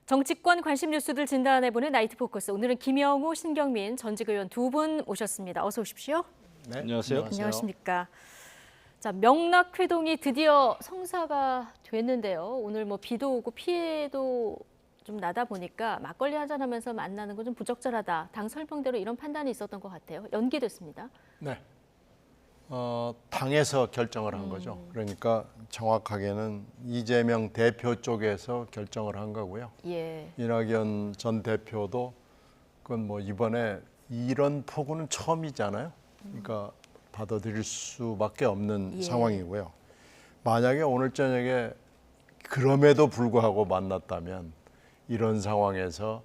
정치권 관심 뉴스들 진단해보는 나이트 포커스. 오늘은 김영우, 신경민 전직 의원 두 분 오셨습니다. 어서 오십시오. 네, 안녕하세요. 안녕하십니까. 자, 명락회동이 드디어 성사가 됐는데요. 오늘 뭐 비도 오고 피해도 좀 나다 보니까 막걸리 한잔하면서 만나는 건 좀 부적절하다. 당 설명대로 이런 판단이 있었던 것 같아요. 연기됐습니다. 네. 당에서 결정을 한 거죠. 그러니까 정확하게는 이재명 대표 쪽에서 결정을 한 거고요. 예. 이낙연 전 대표도 그건 뭐 이번에 이런 폭우는 처음이잖아요. 그러니까 받아들일 수밖에 없는 상황이고요. 만약에 오늘 저녁에 그럼에도 불구하고 만났다면 이런 상황에서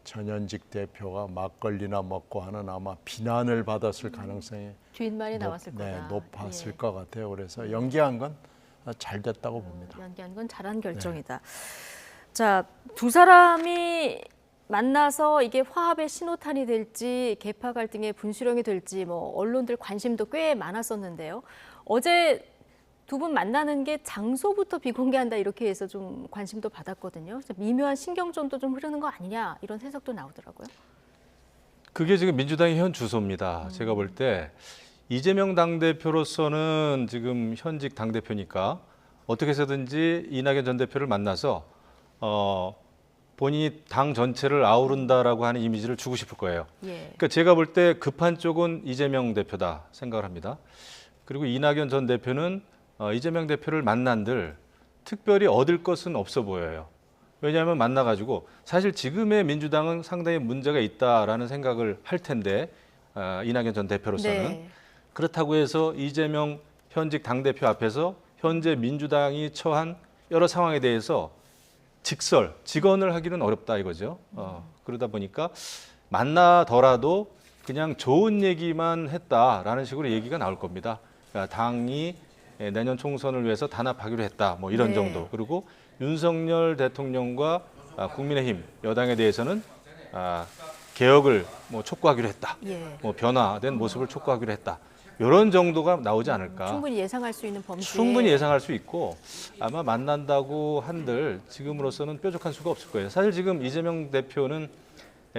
전현직 대표가 막걸리나 먹고 하는 아마 비난을 받았을 가능성이 뒷말이 나왔을 거다. 높았을 것 같아요. 그래서 연기한 건 잘 됐다고 봅니다. 연기한 건 잘한 결정이다. 자, 두 사람이 만나서 이게 화합의 신호탄이 될지 계파 갈등의 분수령이 될지 뭐 언론들 관심도 꽤 많았었는데요. 어제 두 분 만나는 게 장소부터 비공개한다 이렇게 해서 좀 관심도 받았거든요. 미묘한 신경전도 좀 흐르는 거 아니냐 이런 해석도 나오더라고요. 그게 지금 민주당의 현 주소입니다. 제가 볼 때 이재명 당대표로서는 지금 현직 당대표니까 어떻게 해서든지 이낙연 전 대표를 만나서 본인이 당 전체를 아우른다라고 하는 이미지를 주고 싶을 거예요. 그러니까 제가 볼 때 급한 쪽은 이재명 대표다 생각을 합니다. 그리고 이낙연 전 대표는 이재명 대표를 만난들 특별히 얻을 것은 없어 보여요. 왜냐하면 만나가지고 사실 지금의 민주당은 상당히 문제가 있다라는 생각을 할 텐데 이낙연 전 대표로서는 그렇다고 해서 이재명 현직 당대표 앞에서 현재 민주당이 처한 여러 상황에 대해서 직언을 하기는 어렵다 이거죠. 그러다 보니까 만나더라도 그냥 좋은 얘기만 했다라는 식으로 얘기가 나올 겁니다. 그러니까 당이 내년 총선을 위해서 단합하기로 했다 뭐 이런 정도. 그리고 윤석열 대통령과 국민의힘 여당에 대해서는 개혁을 뭐 촉구하기로 했다. 뭐 변화된 모습을 촉구하기로 했다. 이런 정도가 나오지 않을까. 충분히 예상할 수 있는 범주에. 충분히 예상할 수 있고 아마 만난다고 한들 지금으로서는 뾰족한 수가 없을 거예요. 사실 지금 이재명 대표는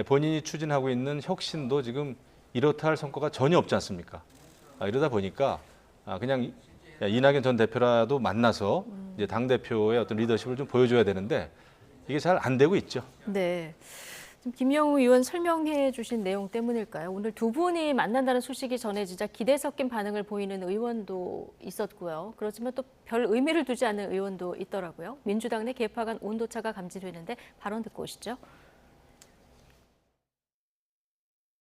본인이 추진하고 있는 혁신도 지금 이렇다 할 성과가 전혀 없지 않습니까? 이러다 보니까 그냥 이낙연 전 대표라도 만나서 이제 당 대표의 어떤 리더십을 좀 보여줘야 되는데 이게 잘 안 되고 있죠. 네. 지금 김영우 의원 설명해 주신 내용 때문일까요? 오늘 두 분이 만난다는 소식이 전해지자 기대 섞인 반응을 보이는 의원도 있었고요. 그렇지만 또 별 의미를 두지 않는 의원도 있더라고요. 민주당 내 계파 간 온도차가 감지되는데 발언 듣고 오시죠.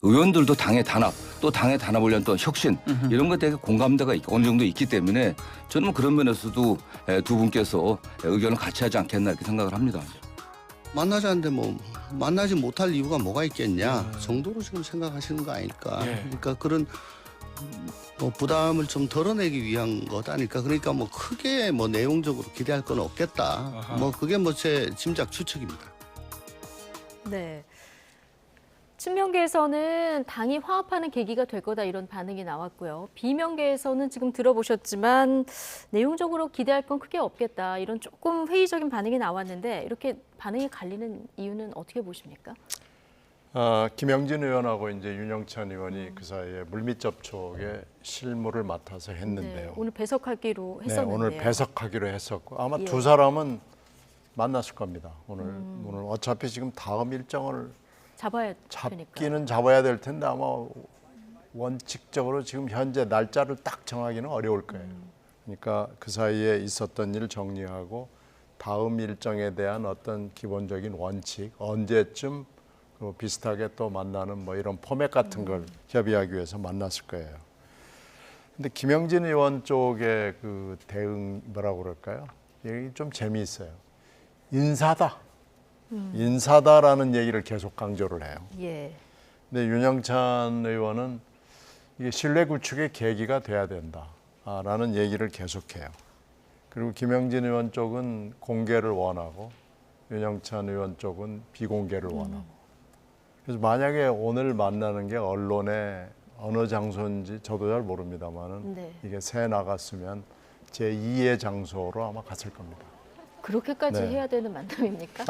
의원들도 당의 단합, 또 당의 단합을 위한 또 혁신 이런 것에 대해 공감대가 어느 정도 있기 때문에 저는 뭐 그런 면에서도 두 분께서 의견을 같이 하지 않겠나 이렇게 생각을 합니다. 만나지 않는데 뭐 만나지 못할 이유가 뭐가 있겠냐 정도로 지금 생각하시는 거 아닐까. 그러니까 그런 뭐 부담을 좀 덜어내기 위한 것 아닐까. 그러니까 뭐 크게 뭐 내용적으로 기대할 건 없겠다. 뭐 그게 뭐 제 짐작 추측입니다. 네. 친명계에서는 당이 화합하는 계기가 될 거다 이런 반응이 나왔고요. 비명계에서는 지금 들어보셨지만 내용적으로 기대할 건 크게 없겠다 이런 조금 회의적인 반응이 나왔는데 이렇게 반응이 갈리는 이유는 어떻게 보십니까? 김영진 의원하고 이제 윤영찬 의원이 그 사이에 물밑 접촉에 실무를 맡아서 했는데요. 네, 오늘 배석하기로 했었는데요. 네, 오늘 배석하기로 했었고 아마 두 사람은 만났을 겁니다. 오늘 어차피 지금 다음 일정을 잡아야 되니까. 잡기는 잡아야 될 텐데 아마 원칙적으로 지금 현재 날짜를 딱 정하기는 어려울 거예요. 그러니까 그 사이에 있었던 일 정리하고 다음 일정에 대한 어떤 기본적인 원칙, 언제쯤 비슷하게 또 만나는 뭐 이런 포맷 같은 걸 협의하기 위해서 만났을 거예요. 근데 김영진 의원 쪽의 그 대응 뭐라고 그럴까요? 이게 좀 재미있어요. 인사다. 인사다라는 얘기를 계속 강조를 해요. 근데 윤영찬 의원은 이게 신뢰 구축의 계기가 돼야 된다라는 얘기를 계속해요. 그리고 김영진 의원 쪽은 공개를 원하고 윤영찬 의원 쪽은 비공개를 원하고. 그래서 만약에 오늘 만나는 게 언론의 어느 장소인지 저도 잘 모릅니다만은 이게 새 나갔으면 제2의 장소로 아마 갔을 겁니다. 그렇게까지 네. 해야 되는 만남입니까?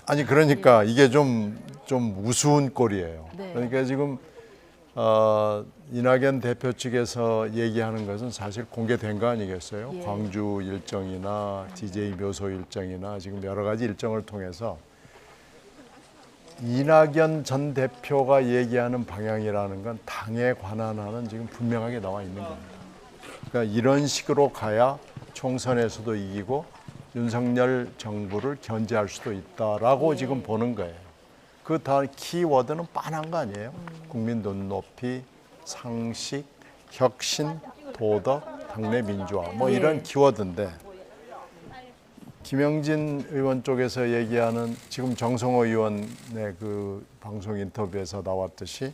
아니 그러니까 이게 좀 우스운 꼴이에요. 네. 그러니까 지금 이낙연 대표 측에서 얘기하는 것은 사실 공개된 거 아니겠어요? 예. 광주 일정이나 DJ 묘소 일정이나 지금 여러 가지 일정을 통해서 이낙연 전 대표가 얘기하는 방향이라는 건 당에 관한하는 지금 분명하게 나와 있는 겁니다. 그러니까 이런 식으로 가야 총선에서도 이기고 윤석열 정부를 견제할 수도 있다라고 지금 보는 거예요. 그 다 키워드는 빤한 거 아니에요? 국민 눈높이, 상식, 혁신, 도덕, 당내 민주화 뭐 예. 이런 키워드인데 김영진 의원 쪽에서 얘기하는 지금 정성호 의원의 그 방송 인터뷰에서 나왔듯이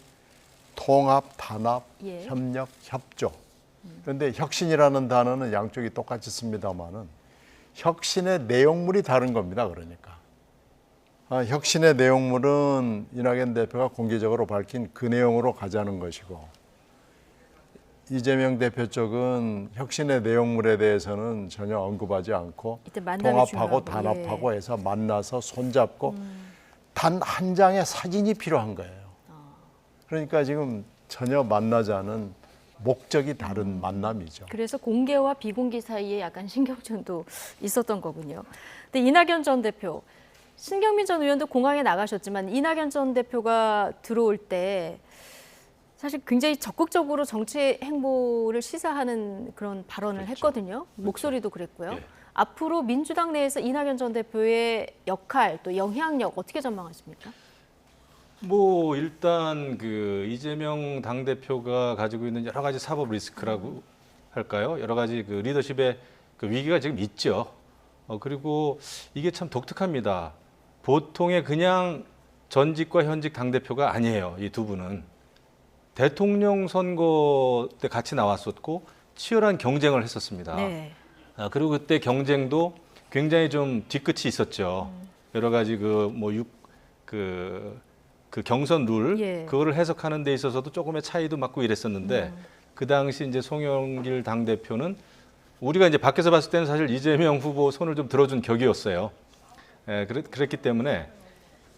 통합, 단합, 예. 협력, 협조. 그런데 혁신이라는 단어는 양쪽이 똑같이 씁니다만은 혁신의 내용물이 다른 겁니다. 그러니까 혁신의 내용물은 이낙연 대표가 공개적으로 밝힌 그 내용으로 가자는 것이고 이재명 대표 쪽은 혁신의 내용물에 대해서는 전혀 언급하지 않고 이때 만남이 통합하고 중요하고, 단합하고 해서 만나서 손잡고 단 한 장의 사진이 필요한 거예요. 그러니까 지금 전혀 만나자는 목적이 다른 만남이죠. 그래서 공개와 비공개 사이에 약간 신경전도 있었던 거군요. 근데 이낙연 전 대표, 신경민 전 의원도 공항에 나가셨지만 이낙연 전 대표가 들어올 때 사실 굉장히 적극적으로 정치 행보를 시사하는 그런 발언을 했거든요. 목소리도 그랬고요. 예. 앞으로 민주당 내에서 이낙연 전 대표의 역할 또 영향력 어떻게 전망하십니까? 뭐 일단 그 이재명 당 대표가 가지고 있는 여러 가지 사법 리스크라고 할까요? 여러 가지 그 리더십의 그 위기가 지금 있죠. 그리고 이게 참 독특합니다. 보통의 그냥 전직과 현직 당 대표가 아니에요. 이 두 분은 대통령 선거 때 같이 나왔었고 치열한 경쟁을 했었습니다. 네. 그리고 그때 경쟁도 굉장히 좀 뒤끝이 있었죠. 여러 가지 그 경선 룰 예. 그거를 해석하는 데 있어서도 조금의 차이도 맞고 이랬었는데 그 당시 이제 송영길 당 대표는 우리가 이제 밖에서 봤을 때는 사실 이재명 후보 손을 좀 들어준 격이었어요. 그랬기 때문에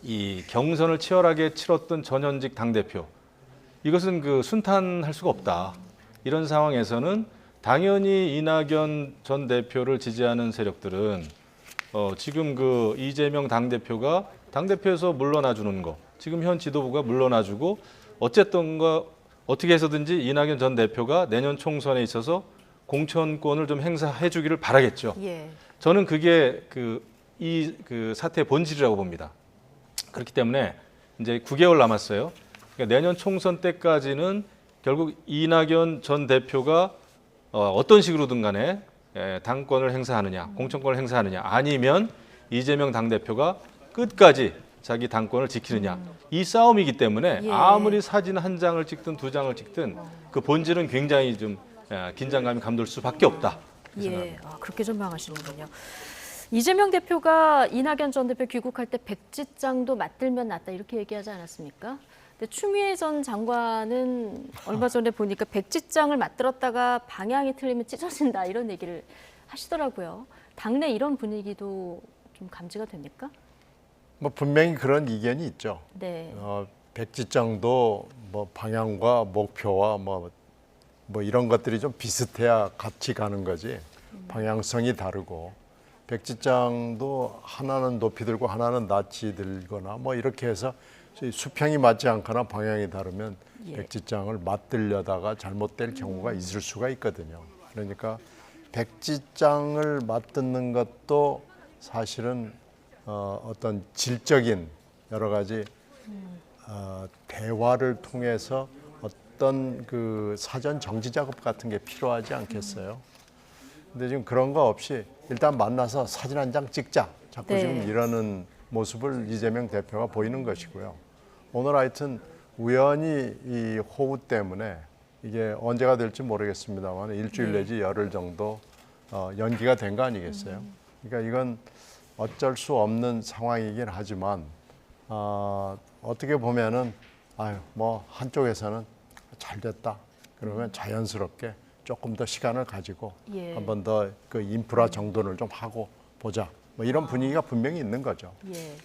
이 경선을 치열하게 치렀던 전현직 당 대표 이것은 그 순탄할 수가 없다. 이런 상황에서는 당연히 이낙연 전 대표를 지지하는 세력들은 지금 그 이재명 당 대표가 당 대표에서 물러나 주는 거, 지금 현 지도부가 물러나 주고 어떻게 해서든지 이낙연 전 대표가 내년 총선에 있어서 공천권을 좀 행사해 주기를 바라겠죠. 예. 저는 그게 이 사태의 본질이라고 봅니다. 그렇기 때문에 이제 9개월 남았어요. 그러니까 내년 총선 때까지는 결국 이낙연 전 대표가 어떤 식으로든 간에 당권을 행사하느냐, 공천권을 행사하느냐, 아니면 이재명 당대표가 끝까지 자기 당권을 지키느냐, 이 싸움이기 때문에 예. 아무리 사진 한 장을 찍든 두 장을 찍든 그 본질은 굉장히 좀 긴장감이 감돌 수밖에 없다. 예, 그렇게 전망하시는군요. 이재명 대표가 이낙연 전 대표 귀국할 때 백지장도 맞들면 낫다 이렇게 얘기하지 않았습니까? 근데 추미애 전 장관은 얼마 전에 보니까 백지장을 맞들었다가 방향이 틀리면 찢어진다 이런 얘기를 하시더라고요. 당내 이런 분위기도 좀 감지가 됩니까? 뭐 분명히 그런 이견이 있죠. 네. 백지장도 뭐 방향과 목표와 뭐 이런 것들이 좀 비슷해야 같이 가는 거지. 방향성이 다르고 백지장도 하나는 높이 들고 하나는 낮이 들거나 뭐 이렇게 해서 수평이 맞지 않거나 방향이 다르면 예. 백지장을 맞들려다가 잘못될 경우가 있을 수가 있거든요. 그러니까 백지장을 맞듣는 것도 사실은 어떤 질적인 여러 가지 대화를 통해서 어떤 그 사전 정지 작업 같은 게 필요하지 않겠어요? 근데 지금 그런 거 없이 일단 만나서 사진 한 장 찍자. 자꾸 네. 지금 이러는 모습을 이재명 대표가 보이는 것이고요. 오늘 하여튼 우연히 이 호우 때문에 이게 언제가 될지 모르겠습니다만 일주일 내지 열흘 정도 연기가 된 거 아니겠어요? 그러니까 이건 어쩔 수 없는 상황이긴 하지만 어떻게 보면은 뭐 한쪽에서는 잘 됐다. 그러면 자연스럽게 조금 더 시간을 가지고 예. 한 번 더 그 인프라 정돈을 좀 하고 보자. 뭐 이런 분위기가 분명히 있는 거죠. 예.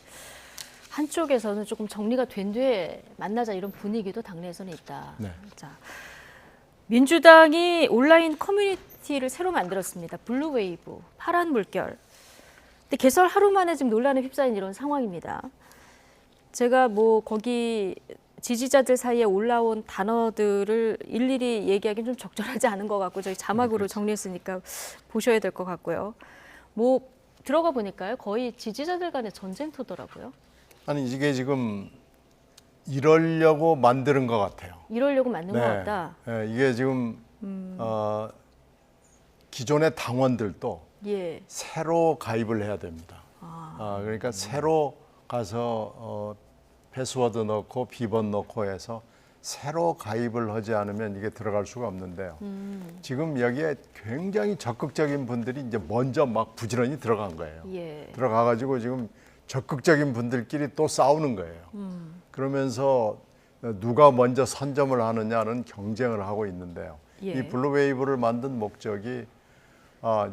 한쪽에서는 조금 정리가 된 뒤에 만나자 이런 분위기도 당내에서는 있다. 네. 자, 민주당이 온라인 커뮤니티를 새로 만들었습니다. 블루웨이브, 파란 물결. 근데 개설 하루 만에 지금 논란에 휩싸인 이런 상황입니다. 제가 뭐 거기 지지자들 사이에 올라온 단어들을 일일이 얘기하기는 좀 적절하지 않은 것 같고 저희 자막으로 정리했으니까 보셔야 될 것 같고요. 뭐 들어가 보니까요. 거의 지지자들 간의 전쟁터더라고요. 아니 이게 지금 이러려고 만드는 것 같아요. 이러려고 만든 것 같다. 네, 이게 지금 기존의 당원들도 예. 새로 가입을 해야 됩니다. 그러니까 새로 가서 패스워드 넣고 비번 넣고 해서 새로 가입을 하지 않으면 이게 들어갈 수가 없는데요. 지금 여기에 굉장히 적극적인 분들이 이제 먼저 막 부지런히 들어간 거예요. 예. 들어가가지고 지금 적극적인 분들끼리 또 싸우는 거예요. 그러면서 누가 먼저 선점을 하느냐는 경쟁을 하고 있는데요. 예. 이 블루웨이브를 만든 목적이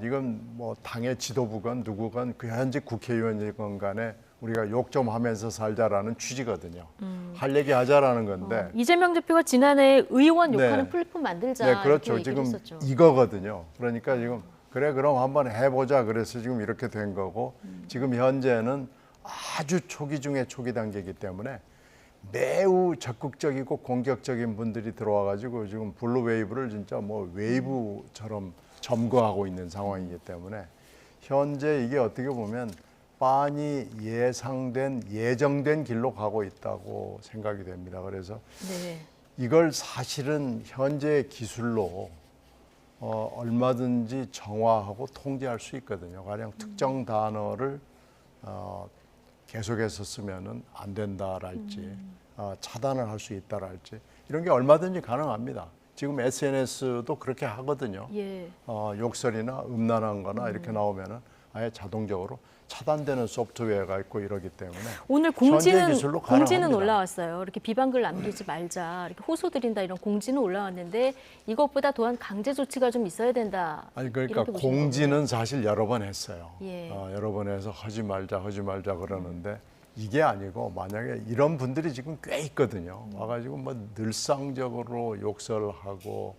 이건 뭐 당의 지도부건 누구건 그 현직 국회의원이건 간에 우리가 욕 좀 하면서 살자라는 취지거든요. 할 얘기 하자라는 건데. 이재명 대표가 지난해 의원 욕하는 네. 플랫폼 만들자 네, 이렇게 그렇죠. 얘기를 지금 했었죠. 이거거든요. 그러니까 지금 그래 그럼 한번 해보자 그래서 지금 이렇게 된 거고 지금 현재는 아주 초기 중에 초기 단계이기 때문에 매우 적극적이고 공격적인 분들이 들어와가지고 지금 블루웨이브를 진짜 뭐 웨이브처럼 점거하고 있는 상황이기 때문에 현재 이게 어떻게 보면 빤히 예정된 길로 가고 있다고 생각이 됩니다. 그래서 네. 이걸 사실은 현재의 기술로 얼마든지 정화하고 통제할 수 있거든요. 가령 특정 단어를 계속해서 쓰면은 안 된다랄지 차단을 할 수 있다랄지 이런 게 얼마든지 가능합니다. 지금 SNS도 그렇게 하거든요. 예. 욕설이나 음란한 거나 이렇게 나오면은 아예 자동적으로 차단되는 소프트웨어가 있고 이러기 때문에 오늘 현재 공지는 기술로 가능합니다. 올라왔어요. 이렇게 비방글 남기지 말자, 이렇게 호소드린다 이런 공지는 올라왔는데 이것보다 또한 강제 조치가 좀 있어야 된다. 아니 그러니까 이렇게 보시는 공지는 사실 여러 번 했어요. 예. 여러 번 해서 하지 말자 그러는데 이게 아니고 만약에 이런 분들이 지금 꽤 있거든요. 와가지고 뭐 늘상적으로 욕설하고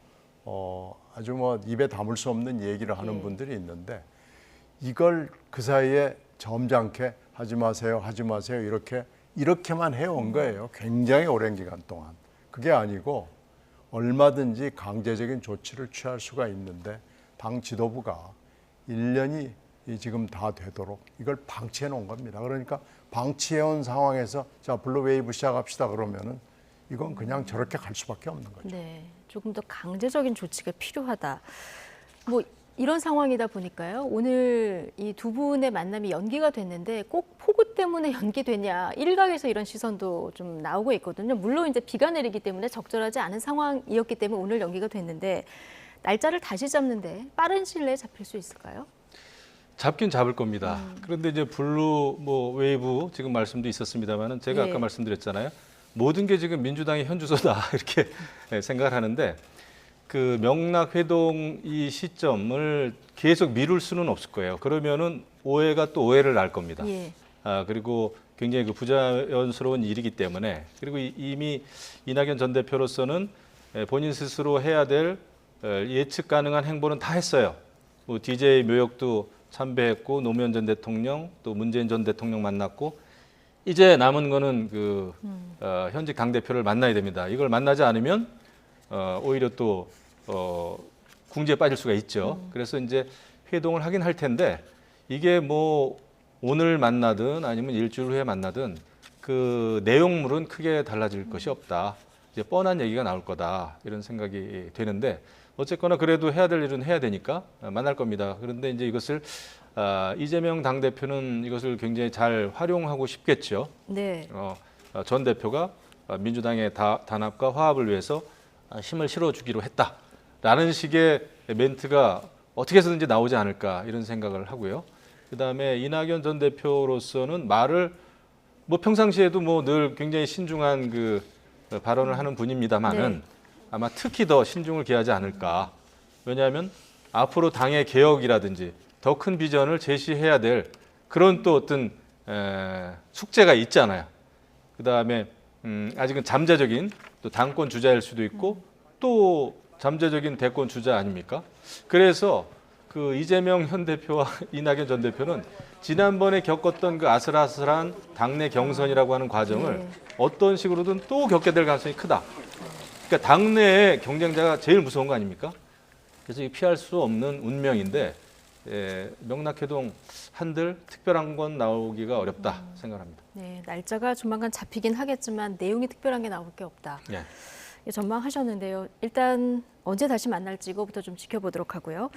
아주 뭐 입에 담을 수 없는 얘기를 하는 예. 분들이 있는데 이걸 그 사이에 점잖게 하지 마세요 이렇게만 해온 거예요. 굉장히 오랜 기간 동안. 그게 아니고 얼마든지 강제적인 조치를 취할 수가 있는데 당 지도부가 1년이 지금 다 되도록 이걸 방치해 놓은 겁니다. 그러니까 방치해온 상황에서 자 블루웨이브 시작합시다 그러면은 이건 그냥 저렇게 갈 수밖에 없는 거죠. 네, 조금 더 강제적인 조치가 필요하다. 뭐 이런 상황이다 보니까요. 오늘 이 두 분의 만남이 연기가 됐는데 꼭 폭우 때문에 연기되냐 일각에서 이런 시선도 좀 나오고 있거든요. 물론 이제 비가 내리기 때문에 적절하지 않은 상황이었기 때문에 오늘 연기가 됐는데 날짜를 다시 잡는데 빠른 시일 내에 잡힐 수 있을까요? 잡긴 잡을 겁니다. 그런데 이제 블루 뭐 웨이브 지금 말씀도 있었습니다만은 제가 예. 아까 말씀드렸잖아요. 모든 게 지금 민주당의 현주소다 이렇게 생각을 하는데 그 명락 회동 이 시점을 계속 미룰 수는 없을 거예요. 그러면은 오해가 또 오해를 낳을 겁니다. 예. 그리고 굉장히 그 부자연스러운 일이기 때문에 그리고 이미 이낙연 전 대표로서는 본인 스스로 해야 될 예측 가능한 행보는 다 했어요. 뭐 DJ 묘역도 참배했고 노무현 전 대통령 또 문재인 전 대통령 만났고 이제 남은 거는 그 현직 당 대표를 만나야 됩니다. 이걸 만나지 않으면 오히려 또 궁지에 빠질 수가 있죠. 그래서 이제 회동을 하긴 할 텐데 이게 뭐 오늘 만나든 아니면 일주일 후에 만나든 그 내용물은 크게 달라질 것이 없다. 이제 뻔한 얘기가 나올 거다 이런 생각이 되는데 어쨌거나 그래도 해야 될 일은 해야 되니까 만날 겁니다. 그런데 이제 이것을 이재명 당대표는 이것을 굉장히 잘 활용하고 싶겠죠. 네. 전 대표가 민주당의 단합과 화합을 위해서 힘을 실어주기로 했다라는 식의 멘트가 어떻게 해서든지 나오지 않을까 이런 생각을 하고요. 그다음에 이낙연 전 대표로서는 말을 뭐 평상시에도 뭐 늘 굉장히 신중한 그 발언을 하는 분입니다만은 네. 아마 특히 더 신중을 기하지 않을까. 왜냐하면 앞으로 당의 개혁이라든지 더 큰 비전을 제시해야 될 그런 또 어떤 숙제가 있잖아요. 그다음에 아직은 잠재적인 또 당권 주자일 수도 있고 또 잠재적인 대권 주자 아닙니까? 그래서 그 이재명 현 대표와 이낙연 전 대표는 지난번에 겪었던 그 아슬아슬한 당내 경선이라고 하는 과정을 네. 어떤 식으로든 또 겪게 될 가능성이 크다. 그러니까 당내의 경쟁자가 제일 무서운 거 아닙니까? 그래서 피할 수 없는 운명인데 명락회동 한들 특별한 건 나오기가 어렵다 생각합니다. 네, 날짜가 조만간 잡히긴 하겠지만 내용이 특별한 게 나올 게 없다. 예. 전망하셨는데요. 일단 언제 다시 만날지 이거부터 좀 지켜보도록 하고요.